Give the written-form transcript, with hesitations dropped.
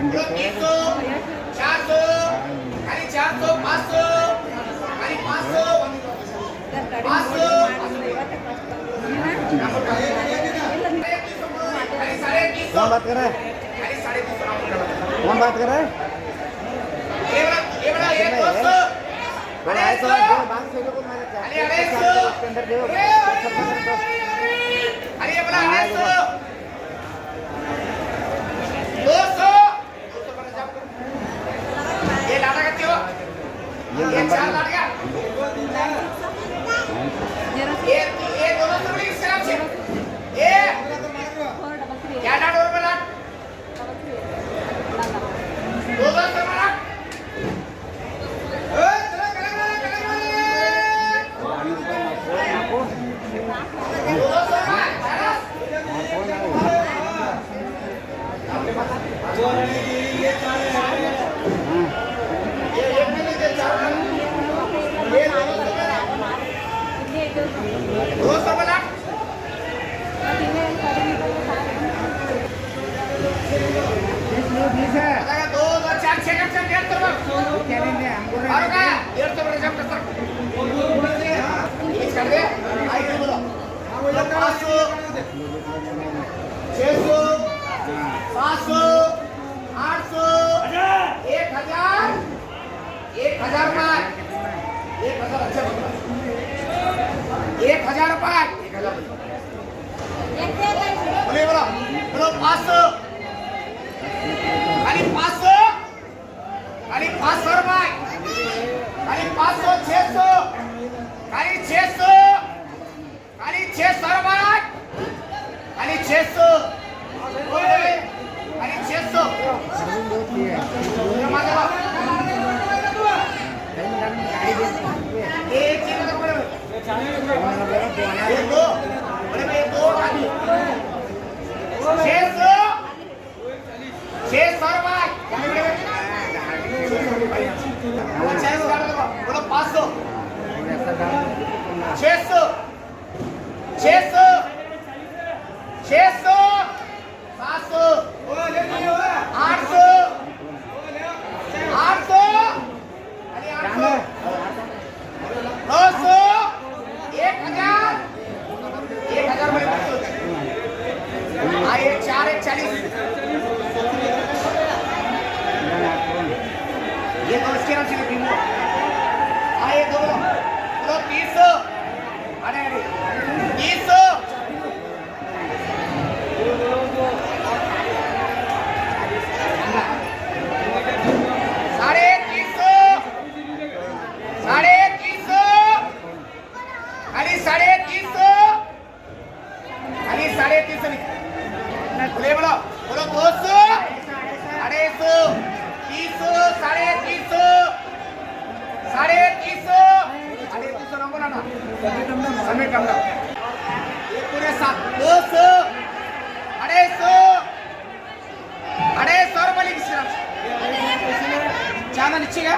300 400 खाली 400 500 खाली 500 500 खाली 350 कौन बात कर रहा है? खाली 350 कौन बात कर रहा है? ये बड़ा 200 थोड़ा ऐसा दो बात से को मैंने खाली 250 इसके अंदर दो खाली ये बड़ा 250 200 ये लाटा करते हो ये 4 लाट गया ये दोनों से बड़ी शराब से ये क्या लाट और में लाट 200 से बड़ा చాలా నిచ్చిగా